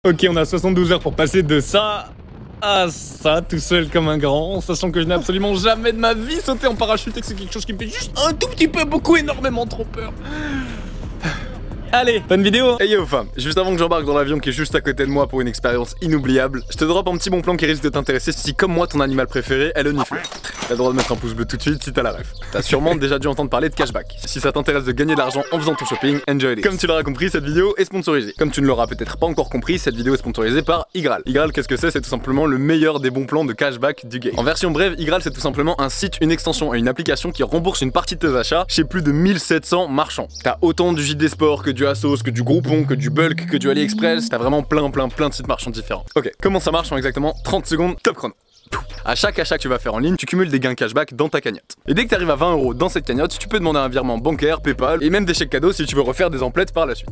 Ok, on a 72 heures pour passer de ça à ça, tout seul comme un grand, sachant que je n'ai absolument jamais de ma vie sauté en parachute et que c'est quelque chose qui me fait juste un tout petit peu, beaucoup, énormément trop peur. Allez, bonne vidéo. Hey yo fam, juste avant que j'embarque dans l'avion qui est juste à côté de moi pour une expérience inoubliable, je te drop un petit bon plan qui risque de t'intéresser si comme moi ton animal préféré est le nifle. T'as le droit de mettre un pouce bleu tout de suite si t'as la ref. T'as sûrement déjà dû entendre parler de cashback. Si ça t'intéresse de gagner de l'argent en faisant ton shopping, enjoy it. Comme tu l'auras compris, cette vidéo est sponsorisée. Comme tu ne l'auras peut-être pas encore compris, cette vidéo est sponsorisée par Igral. Igral, qu'est-ce que c'est? C'est tout simplement le meilleur des bons plans de cashback du game. En version brève, Igral c'est tout simplement un site, une extension et une application qui rembourse une partie de tes achats chez plus de 1700 marchands. T'as autant du JD Sport que du Asos, que du Groupon, que du Bulk, que du AliExpress. T'as vraiment plein de sites marchands différents. Ok, comment ça marche en exactement 30 secondes, top chrono. À chaque achat que tu vas faire en ligne, tu cumules des gains cashback dans ta cagnotte. Et dès que tu arrives à 20 € dans cette cagnotte, tu peux demander un virement bancaire, PayPal et même des chèques cadeaux si tu veux refaire des emplettes par la suite.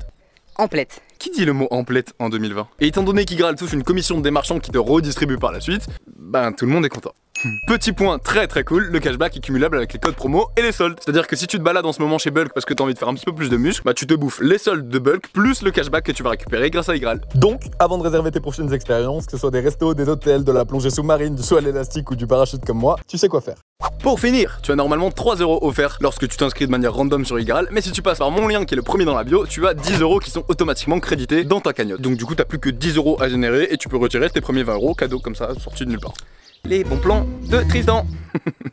Emplette. Qui dit le mot emplette en 2020? Et étant donné qu'Igral touche une commission des marchands qui te redistribue par la suite, ben tout le monde est content. Petit point très cool, le cashback est cumulable avec les codes promo et les soldes. C'est-à-dire que si tu te balades en ce moment chez Bulk parce que t'as envie de faire un petit peu plus de muscle, bah tu te bouffes les soldes de Bulk plus le cashback que tu vas récupérer grâce à Igral. Donc, avant de réserver tes prochaines expériences, que ce soit des restos, des hôtels, de la plongée sous-marine, du saut à l'élastique ou du parachute comme moi, tu sais quoi faire. Pour finir, tu as normalement 3 € offerts lorsque tu t'inscris de manière random sur Igral, mais si tu passes par mon lien qui est le premier dans la bio, tu as 10 € qui sont automatiquement crédités dans ta cagnotte. Donc du coup t'as plus que 10 € à générer et tu peux retirer tes premiers 20 € cadeaux comme ça, sortis de nulle part. Les bons plans de Tristan.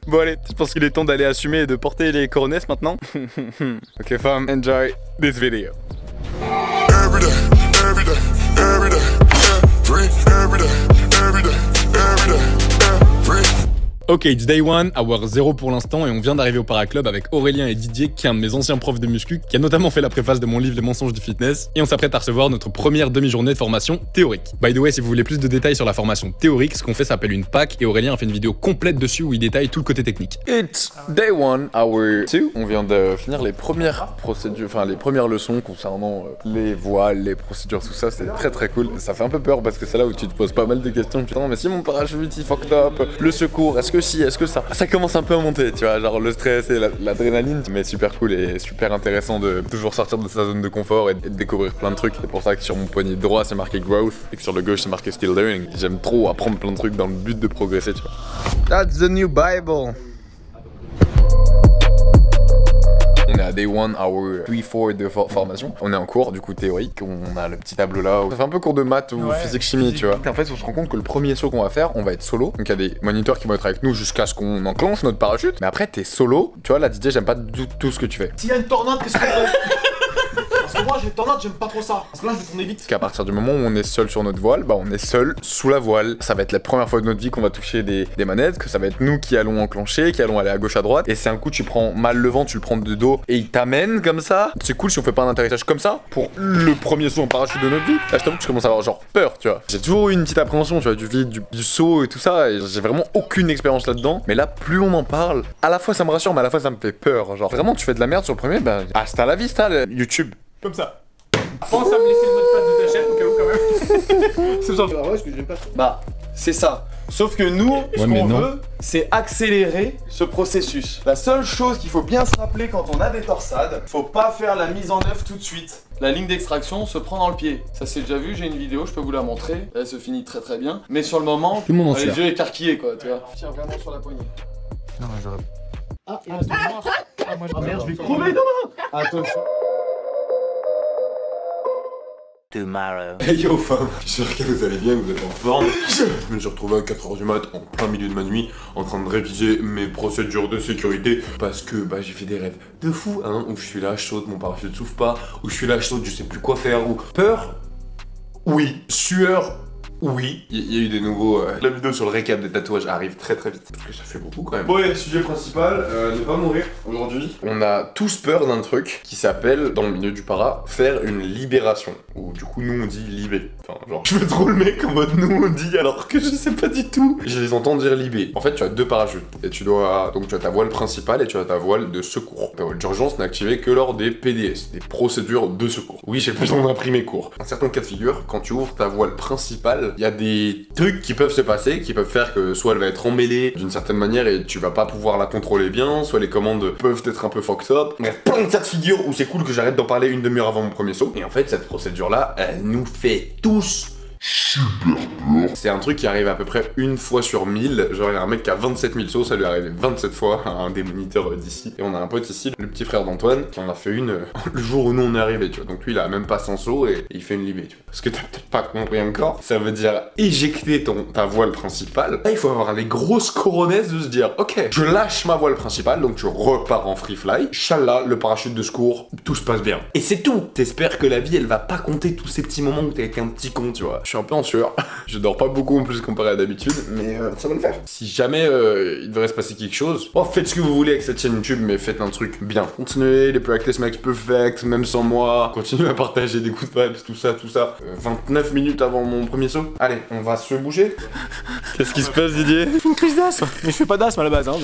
Bon allez, je pense qu'il est temps d'aller assumer et de porter les coronesses maintenant. Ok fam, enjoy this video. Ok, it's day one, hour 0 pour l'instant et on vient d'arriver au Paraclub avec Aurélien et Didier qui est un de mes anciens profs de muscu qui a notamment fait la préface de mon livre Les mensonges du fitness et on s'apprête à recevoir notre première demi-journée de formation théorique. By the way, si vous voulez plus de détails sur la formation théorique, ce qu'on fait s'appelle une PAC et Aurélien a fait une vidéo complète dessus où il détaille tout le côté technique. It's day one, hour 2. On vient de finir les premières procédures, enfin les premières leçons concernant les voiles, les procédures, tout ça, c'est très cool. Ça fait un peu peur parce que c'est là où tu te poses pas mal de questions. Putain, mais si mon parachute il fucked up, le secours, est-ce que si, est-ce que ça commence un peu à monter, tu vois, genre le stress et l'adrénaline, mais super cool et super intéressant de toujours sortir de sa zone de confort et de découvrir plein de trucs. C'est pour ça que sur mon poignet droit c'est marqué growth et que sur le gauche c'est marqué still learning. J'aime trop apprendre plein de trucs dans le but de progresser, tu vois. That's the new Bible. On est à day 1, hour 3-4 de formation. On est en cours, du coup théorique. On a le petit tableau là. Ça fait un peu cours de maths ou physique-chimie, tu vois. Et en fait, on se rend compte que le premier saut qu'on va faire, on va être solo. Donc il y a des moniteurs qui vont être avec nous jusqu'à ce qu'on enclenche notre parachute. Mais après, t'es solo. Tu vois, là, Didier, j'aime pas du tout ce que tu fais. S'il y a une tornade, qu'est-ce qu'on fait? Parce que moi j'ai une tornade, j'aime pas trop ça. Parce que là je vais tourner vite. Parce qu'à partir du moment où on est seul sur notre voile, bah on est seul sous la voile. Ça va être la première fois de notre vie qu'on va toucher des manettes, que ça va être nous qui allons enclencher, qui allons aller à gauche à droite. Et c'est un coup tu prends mal le vent, tu le prends de dos et il t'amène comme ça. C'est cool si on fait pas un atterrissage comme ça pour le premier saut en parachute de notre vie. Là je t'avoue que je commence à avoir genre peur, tu vois. J'ai toujours eu une petite appréhension, tu vois, du vide, du saut et tout ça. Et j'ai vraiment aucune expérience là-dedans. Mais là, plus on en parle, à la fois ça me rassure, mais à la fois ça me fait peur. Genre vraiment tu fais de la merde sur le premier, bah hasta la vista, YouTube. Comme ça. Pense à me laisser le mot de passe de ta chaîne au cas où quand même. C'est genre. Ah ouais, ce que j'aime pas. Bah, c'est ça. Sauf que nous, ce qu'on veut, c'est accélérer ce processus. La seule chose qu'il faut bien se rappeler quand on a des torsades, faut pas faire la mise en œuvre tout de suite. La ligne d'extraction se prend dans le pied. Ça c'est déjà vu, j'ai une vidéo, je peux vous la montrer. Elle se finit très bien. Mais sur le moment, tout le monde en les yeux écarquillés quoi, tu vois. Tiens vraiment sur la poignée. Non, j'aurais... Ah merde, je vais crever demain. Attention. Tomorrow. Hey yo fam, j'espère que vous allez bien, vous êtes en forme. Je me suis retrouvé à 4 h du mat, en plein milieu de ma nuit, en train de réviser mes procédures de sécurité. Parce que bah j'ai fait des rêves de fou, hein, où je suis là, je saute, mon parachute souffle pas, où je suis là, je saute, je sais plus quoi faire, ou peur. Oui, sueur. Oui, il y a eu des nouveaux... La vidéo sur le récap des tatouages arrive très vite. Parce que ça fait beaucoup quand même. Bon, et sujet principal, ne pas mourir aujourd'hui. On a tous peur d'un truc qui s'appelle, dans le milieu du para, faire une libération. Ou du coup, nous on dit libé. Enfin, genre, je fais trop le mec en mode nous on dit alors que je sais pas du tout. Je les entends dire libé. En fait, tu as deux parachutes. Et tu dois... Donc tu as ta voile principale et tu as ta voile de secours. Ta voile d'urgence n'est activée que lors des PDS, des procédures de secours. Oui, j'ai besoin d'imprimer court. Dans certains cas de figure, quand tu ouvres ta voile principale, il y a des trucs qui peuvent se passer, qui peuvent faire que soit elle va être emmêlée d'une certaine manière et tu vas pas pouvoir la contrôler bien, soit les commandes peuvent être un peu fucked up. Bref, plein de cas de figure où c'est cool que j'arrête d'en parler une demi-heure avant mon premier saut. Et en fait, cette procédure-là, elle nous fait tous C'est un truc qui arrive à peu près une fois sur 1000. Genre, il y a un mec qui a 27 000 sauts, ça lui est arrivé 27 fois à un des moniteurs d'ici. Et on a un pote ici, le petit frère d'Antoine, qui en a fait une le jour où nous on est arrivé, tu vois. Donc lui, il a même pas 100 sauts et il fait une libée, tu vois. Ce que t'as peut-être pas compris encore, ça veut dire éjecter ta voile principale. Là, il faut avoir les grosses coronesses de se dire, ok, je lâche ma voile principale, donc je repars en free fly. Inch'Allah, le parachute de secours, tout se passe bien. Et c'est tout. T'espères que la vie, elle va pas compter tous ces petits moments où t'es avec un petit con, tu vois. Je suis un peu en sueur. Je dors pas beaucoup en plus comparé à d'habitude, mais ça va le faire. Si jamais il devrait se passer quelque chose, oh, faites ce que vous voulez avec cette chaîne YouTube, mais faites un truc bien. Continuez les practice makes perfect, même sans moi. Continuez à partager des coups de vibes, tout ça, tout ça. 29 minutes avant mon premier saut. Allez, on va se bouger. Qu'est-ce qui se passe, Didier? Une crise d'asthme. Mais je fais pas d'asthme à la base, hein.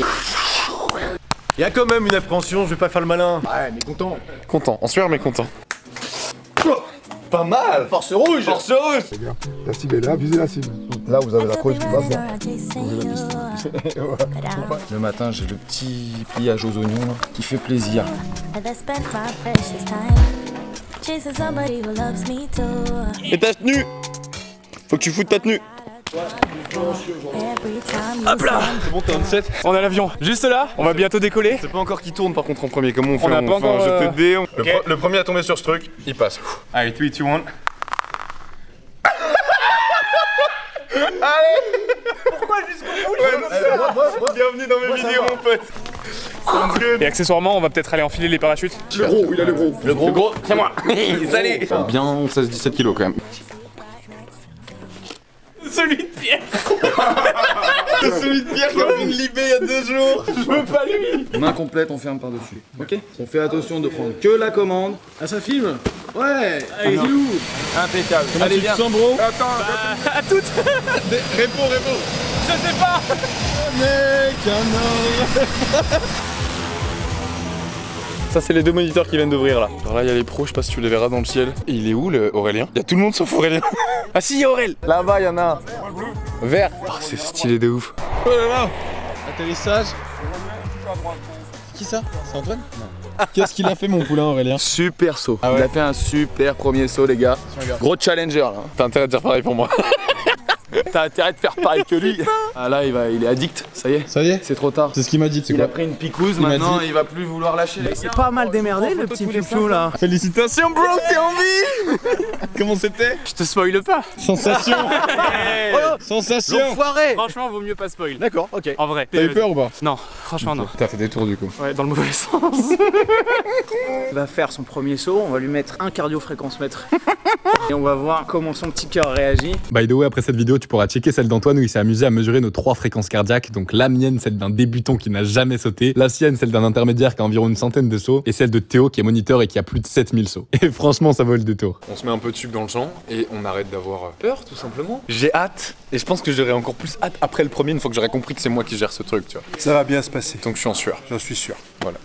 Il y a quand même une appréhension, je vais pas faire le malin. Ouais, mais content. Content, en sueur, mais content. Pas mal. Force rouge. Force rouge. C'est bien. La cible est là, visez la cible. Là, vous avez la croche qui passe bien. Le matin, j'ai le petit pliage aux oignons là, qui fait plaisir. Et ta tenue. Faut que tu foutes ta tenue. Hop là. C'est bon, t'es on set. On a l'avion juste là, on va bientôt décoller. C'est pas encore qui tourne par contre en premier, comment on fait? On a pas encore jeté de dés. Okay. Le premier à tomber sur ce truc, il passe. Allez, 3, 2, 1. Allez. Pourquoi jusqu'au bout? Bienvenue dans mes vidéos, mon pote. Et accessoirement, on va peut-être aller enfiler les parachutes. Le gros, il a le gros. Le gros, c'est moi. Salut. Bien 16-17 kilos quand même. Celui de Pierre. Celui de Pierre qui a fait une libée il y a 2 jours. Je veux pas lui. Main complète, on ferme par-dessus. Ok. On fait attention de prendre que la commande. Ah, ça filme. Ouais. Allez, Zilou. Impeccable. Allez, bien. Bro. Attends, à toutes. réponds. Je sais pas. Ça c'est les 2 moniteurs qui viennent d'ouvrir là. Alors là il y a les pros, je sais pas si tu les verras dans le ciel. Et il est où le Aurélien? Il y a tout le monde sauf Aurélien. Ah si, Aurel. Là-bas il y en a un. Vert. Oh, c'est stylé de ouf. Oh là là. Atterrissage. Qui ça? C'est Antoine? Non. Qu'est-ce qu'il a fait mon poulain Aurélien? Super saut. Ah ouais. Il a fait un super premier saut les gars. Gros challenger là. T'as intérêt de dire pareil pour moi. T'as intérêt de faire pareil que lui. Ah là il est addict, ça y est. Ça y est? C'est trop tard. C'est ce qu'il m'a dit, c'est Il quoi? a pris une picouse, maintenant il va plus vouloir lâcher les gars. C'est pas mal démerdé le petit pipou là. Félicitations bro, t'es en vie. Comment c'était? Je te spoile pas. Sensation. Sensation. L'enfoiré. Franchement, vaut mieux pas spoil. D'accord, ok. En vrai. T'as eu peur ou pas? Non, franchement non. T'as fait des tours du coup. Ouais, dans le mauvais sens. Il va faire son premier saut, on va lui mettre un cardio-fréquence-mètre. Et on va voir comment son petit cœur réagit. By the way, après cette vidéo, tu pourras checker celle d'Antoine où il s'est amusé à mesurer nos 3 fréquences cardiaques. Donc la mienne, celle d'un débutant qui n'a jamais sauté, la sienne, celle d'un intermédiaire qui a environ une centaine de sauts, et celle de Théo qui est moniteur et qui a plus de 7000 sauts. Et franchement, ça vaut le détour. On se met un peu de sucre dans le sang et on arrête d'avoir peur tout simplement. J'ai hâte et je pense que j'aurai encore plus hâte après le premier une fois que j'aurai compris que c'est moi qui gère ce truc, tu vois. Ça va bien se passer. Donc je suis en sueur. J'en suis sûr. Voilà.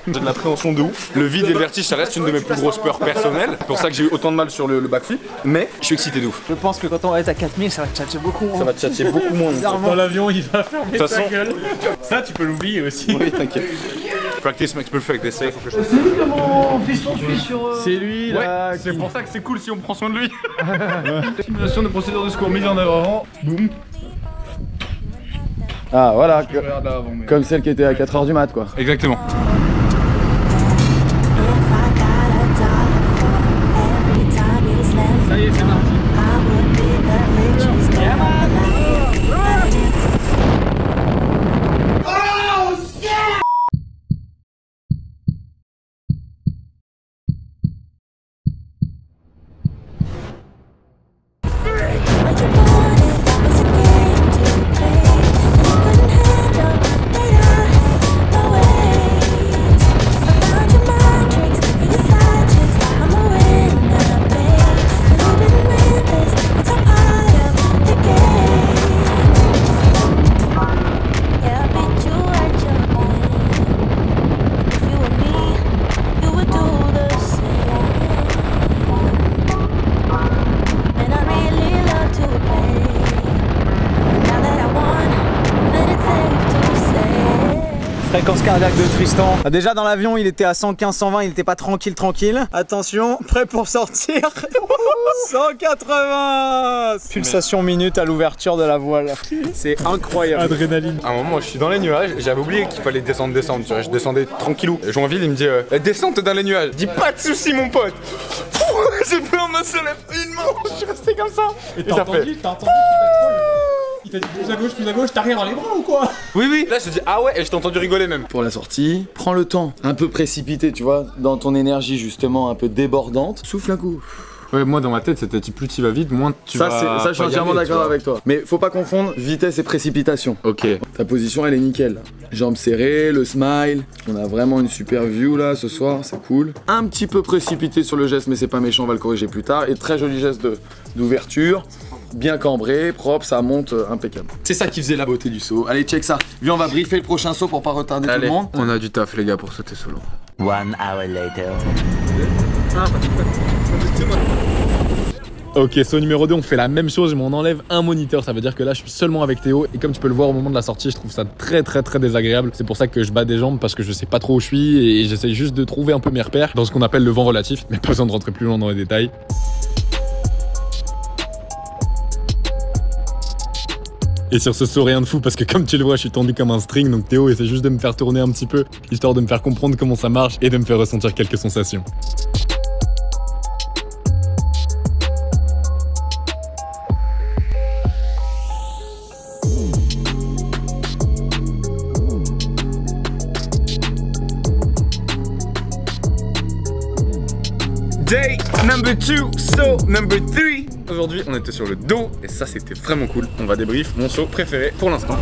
J'ai de l'appréhension de ouf. Le vide et le vertige, ça reste une de mes plus grosses peurs personnelles. C'est pour ça que j'ai eu autant de mal sur le backflip. Mais je suis excité de ouf. Je pense que quand on va être à 4000, ça va tchatcher beaucoup. Ça va tchatcher beaucoup moins. Dans l'avion, il va fermer De sa gueule. Ça, tu peux l'oublier aussi. Oui, t'inquiète. Practice makes perfect, they say. C'est lui que mon fiston suit sur. C'est lui là. Ouais, c'est pour ça que c'est cool si on prend soin de lui. Simulation de procédure de secours mise en œuvre avant. Boum. Ah voilà, comme celle qui était à 4h du mat quoi. Exactement. Ça y est, c'est parti. cardiaque de Tristan. Déjà dans l'avion, il était à 115-120, il était pas tranquille. Attention, prêt pour sortir. 180. Pulsation minute à l'ouverture de la voile. C'est incroyable. Adrénaline. À un moment, je suis dans les nuages, j'avais oublié qu'il fallait descendre, tu vois, je descendais tranquillou. Et Joinville, il me dit la descente dans les nuages. Je dis pas de soucis, mon pote. J'ai pris un seul une main, je suis resté comme ça. Et t'as entendu il t'a dit plus à gauche, t'as rien dans les bras ou quoi? Oui. Là, je te dis ah ouais, et je t'ai entendu rigoler même. Pour la sortie, prends le temps. Un peu précipité, tu vois, dans ton énergie justement un peu débordante. Souffle un coup. Ouais, moi dans ma tête c'était plus tu vas vite, moins tu vas. Ça, je suis entièrement d'accord avec toi. Mais faut pas confondre vitesse et précipitation. Ok. Ta position elle est nickel. Jambes serrées, le smile. On a vraiment une super view là ce soir, c'est cool. Un petit peu précipité sur le geste, mais c'est pas méchant, on va le corriger plus tard. Et très joli geste d'ouverture. Bien cambré, propre, ça monte impeccable. C'est ça qui faisait la beauté du saut. Allez, check ça. Viens, on va briefer le prochain saut pour pas retarder tout le monde. On a du taf les gars pour sauter solo. 1 hour later. Ok, saut numéro 2, on fait la même chose, mais on enlève un moniteur. Ça veut dire que là, je suis seulement avec Théo. Et comme tu peux le voir au moment de la sortie, je trouve ça très désagréable. C'est pour ça que je bats des jambes parce que je sais pas trop où je suis. Et j'essaye juste de trouver un peu mes repères dans ce qu'on appelle le vent relatif. Mais pas besoin de rentrer plus loin dans les détails. Et sur ce saut, rien de fou parce que comme tu le vois, je suis tendu comme un string. Donc Théo essaie juste de me faire tourner un petit peu, histoire de me faire comprendre comment ça marche et de me faire ressentir quelques sensations. Day number 2, saut number 3. Aujourd'hui, on était sur le dos et ça, c'était vraiment cool. On va débrief mon saut préféré pour l'instant.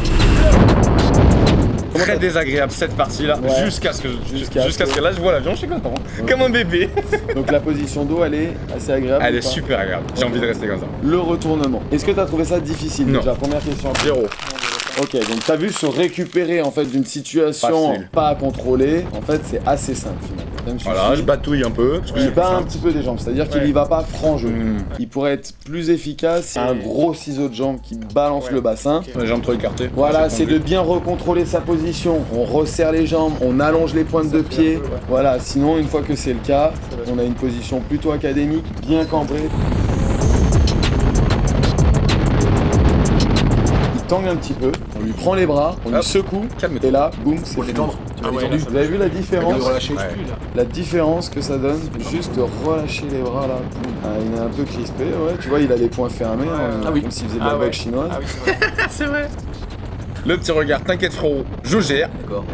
Très désagréable cette partie-là, ouais. jusqu'à ce que là, je vois l'avion, je suis content. Ouais. Comme un bébé. Donc la position dos, elle est assez agréable. Elle est super agréable. J'ai envie de rester comme ça. Le retournement. Est-ce que tu as trouvé ça difficile? Non. Déjà, première question. 0. Ok, donc t'as vu se récupérer en fait d'une situation pas à contrôler, en fait c'est assez simple finalement. Voilà, je batouille un peu. Il bat un petit peu des jambes, c'est-à-dire qu'il y va pas franc jeu. Il pourrait être plus efficace, c'est un gros ciseau de jambe qui balance le bassin. Les jambes trop écartées. Voilà, c'est de bien recontrôler sa position. On resserre les jambes, on allonge les pointes de pied. Voilà, sinon une fois que c'est le cas, on a une position plutôt académique, bien cambrée. Tangue un petit peu, on lui prend les bras, on lui secoue, et là, boum, c'est fini. Vous avez vu la différence? La différence que ça donne, juste de relâcher les bras là. Ah, il est un peu crispé, ouais, tu vois, il a les poings fermés, comme s'il faisait de la boxe chinoise. Ah oui, c'est vrai. Le petit regard, t'inquiète frérot, je gère. D'accord.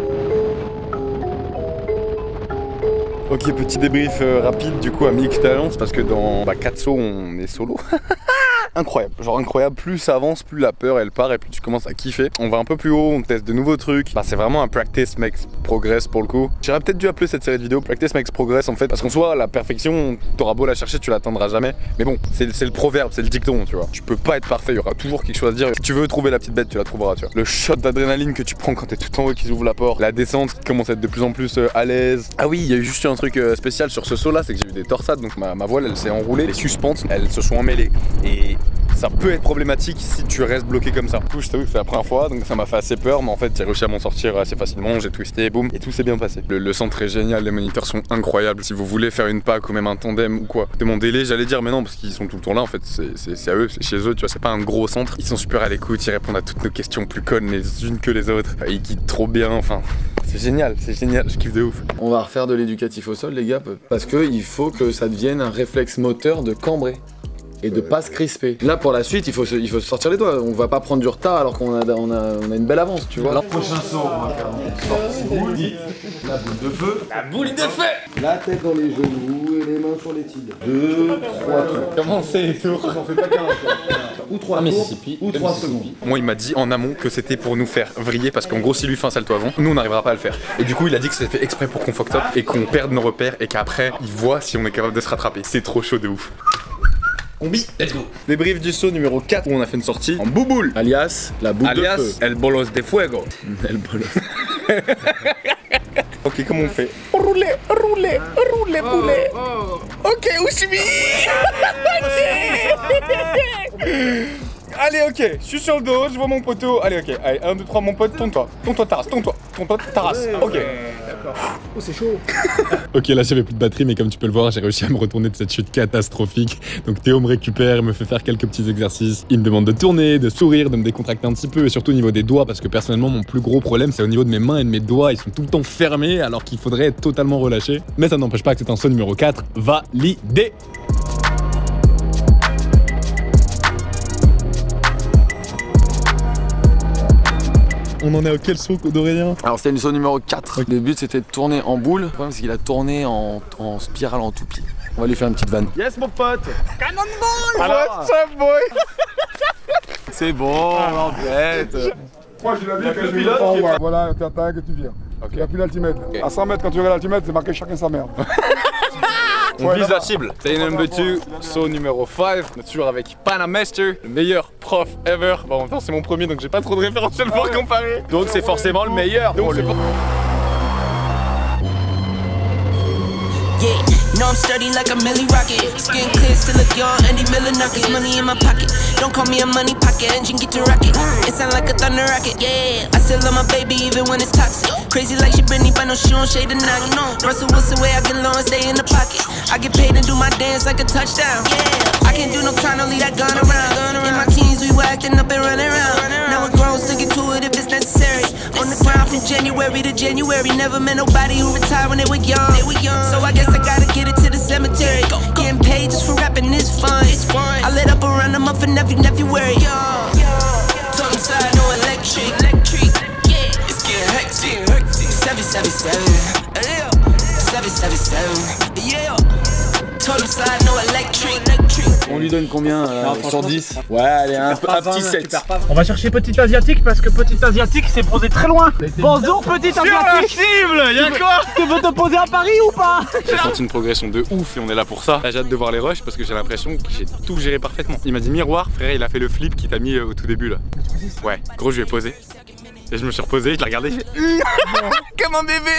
Ok, petit débrief rapide du coup à mi-expérience parce que dans 4 sauts on est solo. Incroyable, genre incroyable, plus ça avance, plus la peur elle part et plus tu commences à kiffer. On va un peu plus haut, on teste de nouveaux trucs. C'est vraiment un practice makes progress pour le coup. J'aurais peut-être dû appeler cette série de vidéos practice makes progress en fait, parce qu'en soi la perfection, t'auras beau la chercher, tu l'atteindras jamais. Mais bon, c'est le proverbe, c'est le dicton, tu vois. Tu peux pas être parfait, il y aura toujours quelque chose à dire. Si tu veux trouver la petite bête, tu la trouveras, tu vois. Le shot d'adrénaline que tu prends quand t'es tout en haut qui ouvre la porte, la descente qui commence à être de plus en plus à l'aise. Ah oui, il y a eu juste un truc spécial sur ce saut là, c'est que j'ai eu des torsades, donc ma voile elle s'est enroulée, les suspentes elles se sont emmêlées. Et ça peut être problématique si tu restes bloqué comme ça. Du coup, je t'avoue que c'est la première fois, donc ça m'a fait assez peur, mais en fait, j'ai réussi à m'en sortir assez facilement. J'ai twisté, boum, et tout s'est bien passé. Le centre est génial, les moniteurs sont incroyables. Si vous voulez faire une pack ou même un tandem ou quoi, demandez-les, j'allais dire, mais non, parce qu'ils sont tout le temps là, en fait, c'est à eux, c'est chez eux, tu vois, c'est pas un gros centre. Ils sont super à l'écoute, ils répondent à toutes nos questions plus connes les unes que les autres. Ils guident trop bien, enfin, c'est génial, je kiffe de ouf. On va refaire de l'éducatif au sol, les gars, parce qu'il faut que ça devienne un réflexe moteur de cambrer. Et de pas se crisper. Là pour la suite il faut se sortir les doigts, on va pas prendre du retard alors qu'on a une belle avance, tu vois. Le prochain saut, on va faire une sortie boule, la boule de feu. La boule de feu. La tête dans les genoux et les mains sur les tibias. 2, 3 tours. Comment c'est les tours? On fait pas 15 ou 3 tours, ou 3 secondes. Moi il m'a dit en amont que c'était pour nous faire vriller parce qu'en gros s'il lui fait un salto avant, nous on n'arrivera pas à le faire. Et du coup il a dit que c'était fait exprès pour qu'on fuck top et qu'on perde nos repères et qu'après il voit si on est capable de se rattraper. C'est trop chaud de ouf. Combi, let's go. Débrief du saut numéro 4 où on a fait une sortie en bouboule. Alias, la boule de feu. El bolos de fuego. El bolos. Ok, comment on fait? Rouler, poulet. Ok, Ushimi. Allez, ok, je suis sur le dos, je vois mon poteau. Allez, ok, allez, 1, 2, 3, mon pote, tourne-toi. Tourne-toi, Taras, tourne-toi. Tourne-toi, Taras. Ok. D'accord. Oh, c'est chaud. Ok, là j'avais plus de batterie, mais comme tu peux le voir, j'ai réussi à me retourner de cette chute catastrophique. Donc Théo me récupère, me fait faire quelques petits exercices. Il me demande de tourner, de sourire, de me décontracter un petit peu, et surtout au niveau des doigts, parce que personnellement, mon plus gros problème, c'est au niveau de mes mains et de mes doigts. Ils sont tout le temps fermés, alors qu'il faudrait être totalement relâché. Mais ça n'empêche pas que c'est un saut numéro 4 validé. On en est à quel saut d'Aurélien? Alors c'était une saut numéro 4. Le but c'était de tourner en boule. Le problème c'est qu'il a tourné en spirale en toupie. On va lui faire une petite vanne. Yes, mon pote. Cannonball. Alors, what's up, boy? C'est bon, l'embête. Moi j'ai la vie que je vais pas en haut. Voilà, tu attaques et tu viens. Il n'y a plus d'altimètre. À 100 mètres, quand tu regardes l'altimètre, c'est marqué chacun sa merde. On vise la cible. Day number 2, saut numéro 5. On est toujours avec Panamaster, le meilleur prof ever. Bon, en même temps, c'est mon premier, donc j'ai pas trop de référentiel pour comparer. Donc c'est forcément le meilleur. Donc c'est Yeah, no, I'm sturdy like a Millie Rocket. Skin clear, still look young, Andy Miller Nuggets. Money in my pocket, don't call me a money pocket. Engine get to rocket, it sound like a thunder rocket. Yeah, I still love my baby even when it's toxic. Crazy like she Britney, but no, she don't shade the noggin. Russell Wilson way I get low and stay in the pocket. I get paid and do my dance like a touchdown. Yeah, I can't do no crime, don't leave that gun around. In my teens, we were acting up and running around. Now we're grown, still get to it if it's necessary. On the ground from January to January. Never met nobody who retired when they were young. So I guess I gotta get it to the cemetery. Getting paid just for rapping is fun. I lit up around the month of February. Talking side, no electric. Yeah, it's getting hectic. 777. Yeah, 777. Yeah. Total side, no electric. On lui donne combien sur 10? Ouais, allez, un petit 7. On va chercher Petit Asiatique parce que Petit Asiatique s'est posé très loin. Bonjour Petit Asiatique. cible, y'a quoi? Tu veux te poser à Paris ou pas? J'ai senti une progression de ouf et on est là pour ça. Là j'ai hâte de voir les rushs parce que j'ai l'impression que j'ai tout géré parfaitement. Il m'a dit miroir, frère, il a fait le flip qui t'a mis au tout début là. Ouais, gros, je lui ai posé. Et je me suis reposé, je l'ai regardé, j'ai comme un bébé.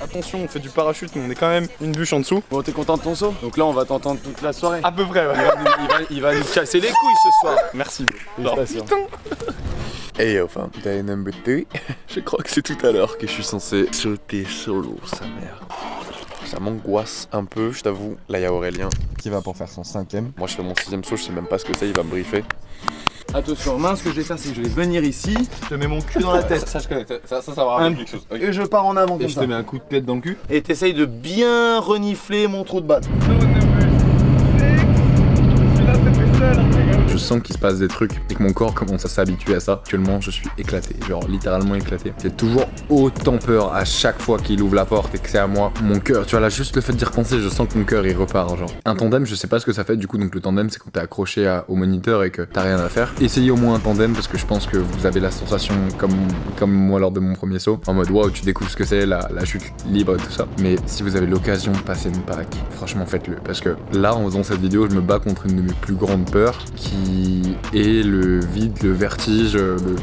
Attention, on fait du parachute, mais on est quand même une bûche en dessous. Bon, t'es content de ton saut? Donc là, on va t'entendre toute la soirée. À peu près, ouais. Il va nous casser les couilles ce soir. Merci. Félicitations. Et enfin, day number 3. Je crois que c'est tout à l'heure que je suis censé sauter solo, sa mère. Ça m'angoisse un peu, je t'avoue. Là, il y a Aurélien qui va pour faire son 5ème. Moi, je fais mon 6ème saut, je sais même pas ce que c'est, il va me briefer. Attention, main, ce que je vais faire, c'est que je vais venir ici, je te mets mon cul dans la tête. Ça je connais, ça va rappeler quelque chose. Et je pars en avant comme ça. Et je te mets un coup de tête dans le cul. Et t'essayes de bien renifler mon trou de batte. Je sens qu'il se passe des trucs et que mon corps commence à s'habituer à ça. Actuellement, je suis éclaté, genre littéralement éclaté. J'ai toujours autant peur à chaque fois qu'il ouvre la porte et que c'est à moi. Mon cœur, tu vois là, juste le fait d'y repenser, je sens que mon cœur il repart. Genre un tandem, je sais pas ce que ça fait du coup. Donc le tandem, c'est quand t'es accroché au moniteur et que t'as rien à faire. Essayez au moins un tandem parce que je pense que vous avez la sensation comme moi lors de mon premier saut, en mode waouh, tu découvres ce que c'est la chute libre et tout ça. Mais si vous avez l'occasion de passer une pack, franchement faites-le parce que là, en faisant cette vidéo, je me bats contre une de mes plus grandes peurs qui est le vide, le vertige,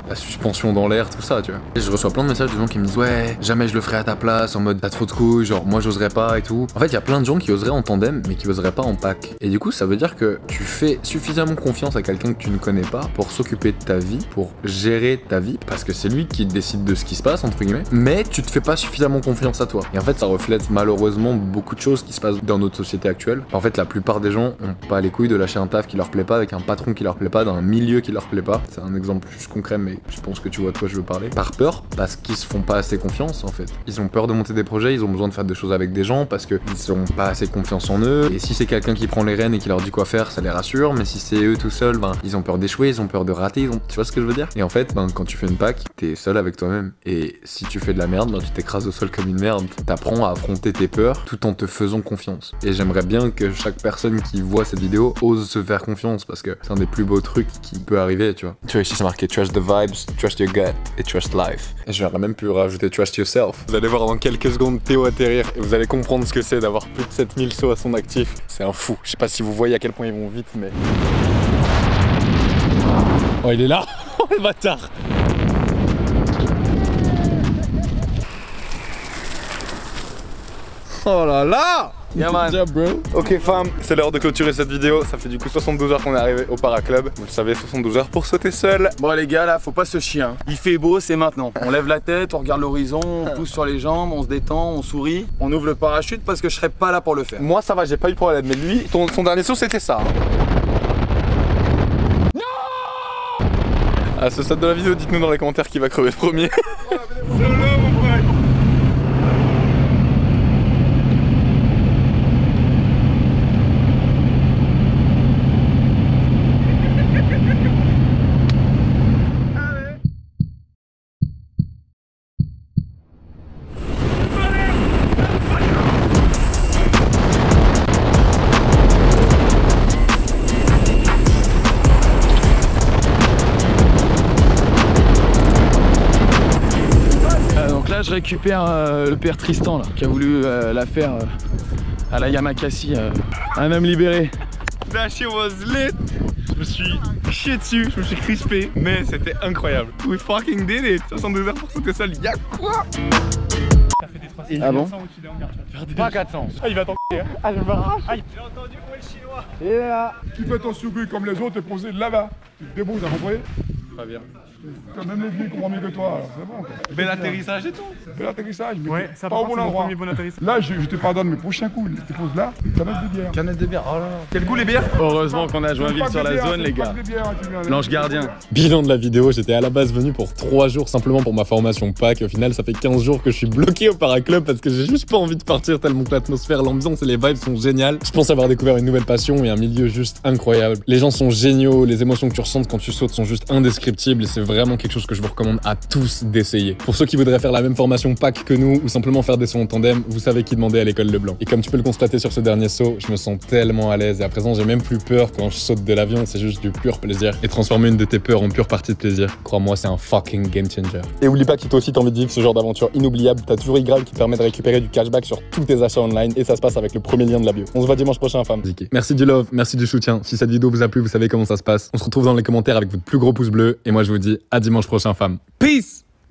la suspension dans l'air, tout ça, tu vois. Et je reçois plein de messages de gens qui me disent ouais, jamais je le ferai à ta place, en mode t'as trop de couilles, genre moi j'oserais pas et tout. En fait, il y a plein de gens qui oseraient en tandem, mais qui oseraient pas en pack. Et du coup, ça veut dire que tu fais suffisamment confiance à quelqu'un que tu ne connais pas pour s'occuper de ta vie, pour gérer ta vie, parce que c'est lui qui décide de ce qui se passe, entre guillemets, mais tu te fais pas suffisamment confiance à toi. Et en fait, ça reflète malheureusement beaucoup de choses qui se passent dans notre société actuelle. En fait, la plupart des gens ont pas les couilles de lâcher un taf qui leur plaît pas, avec un patron qui leur plaît pas, dans un milieu qui leur plaît pas. C'est un exemple juste concret, mais je pense que tu vois de quoi je veux parler. Par peur, parce qu'ils se font pas assez confiance en fait. Ils ont peur de monter des projets, ils ont besoin de faire des choses avec des gens parce qu'ils ont pas assez confiance en eux. Et si c'est quelqu'un qui prend les rênes et qui leur dit quoi faire, ça les rassure. Mais si c'est eux tout seuls, ben ils ont peur d'échouer, ils ont peur de rater. Tu vois ce que je veux dire? Et en fait, ben quand tu fais une pack, t'es seul avec toi-même. Et si tu fais de la merde, ben tu t'écrases au sol comme une merde. T'apprends à affronter tes peurs tout en te faisant confiance. Et j'aimerais bien que chaque personne qui voit cette vidéo ose se faire confiance parce que c'est un des plus beaux trucs qui peut arriver, tu vois. Tu vois, ici c'est marqué trust the vibes, trust your gut et trust life. Et j'aurais même pu rajouter trust yourself. Vous allez voir dans quelques secondes Théo atterrir et vous allez comprendre ce que c'est d'avoir plus de 7000 sauts à son actif. C'est un fou. Je sais pas si vous voyez à quel point ils vont vite, mais... Oh, il est là. Oh, le bâtard. Oh là là. Yeah man. Good job, bro. Ok fam, c'est l'heure de clôturer cette vidéo. Ça fait du coup 72 heures qu'on est arrivé au Paraclub. Vous le savez, 72 heures pour sauter seul. Bon les gars là, faut pas se chier. Hein. Il fait beau, c'est maintenant. On lève la tête, on regarde l'horizon, on pousse sur les jambes, on se détend, on sourit. On ouvre le parachute parce que je serais pas là pour le faire. Moi ça va, j'ai pas eu de problème. Mais lui, son dernier saut c'était ça. Non. À ce stade de la vidéo, dites-nous dans les commentaires qui va crever le premier. Je récupère le père Tristan là, qui a voulu la faire à la Yamakasi, un homme libéré. That shit was lit. Je me suis chié dessus, je me suis crispé, mais c'était incroyable. We fucking did it. 62 heures pour sauter seul, y'a quoi? Ah bon? Pas 400. Ah, il va t'en hein. Ah, je me rage. J'ai entendu où est le chinois. Et là, tu fais ton sougui comme les autres et posé là-bas. Tu te débrouilles, t'as compris? Très bien. Même les filles comprennent mieux que toi, alors c'est bon. Quoi. Bel atterrissage et tout. Bel atterrissage, mais ouais, ça pas au bon endroit. Bon atterrissage. Là, je te pardonne, mais prochain coup, tu poses là, canette de bière. Canette de bière, oh là là. Quel goût les bières? Heureusement qu'on a Joinville sur la zone, les gars. L'ange gardien. Bilan de la vidéo, j'étais à la base venu pour 3 jours simplement pour ma formation PAC. Au final, ça fait 15 jours que je suis bloqué au Paraclub parce que j'ai juste pas envie de partir tellement que l'atmosphère, l'ambiance et les vibes sont géniales. Je pense avoir découvert une nouvelle passion et un milieu juste incroyable. Les gens sont géniaux, les émotions que tu ressens quand tu sautes sont juste indescriptibles et c'est vraiment quelque chose que je vous recommande à tous d'essayer. Pour ceux qui voudraient faire la même formation PAC que nous ou simplement faire des sauts en tandem, vous savez qui demander à l'école Leblanc. Et comme tu peux le constater sur ce dernier saut, je me sens tellement à l'aise et à présent j'ai même plus peur quand je saute de l'avion, c'est juste du pur plaisir. Et transformer une de tes peurs en pure partie de plaisir, crois-moi, c'est un fucking game changer. Et oublie pas que si toi aussi t'as envie de vivre ce genre d'aventure inoubliable, t'as toujours iGraal qui te permet de récupérer du cashback sur tous tes achats online et ça se passe avec le premier lien de la bio. On se voit dimanche prochain, femme. Merci du love, merci du soutien. Si cette vidéo vous a plu, vous savez comment ça se passe. On se retrouve dans les commentaires avec votre plus gros pouce bleu et moi je vous dis à dimanche prochain, femme. Peace!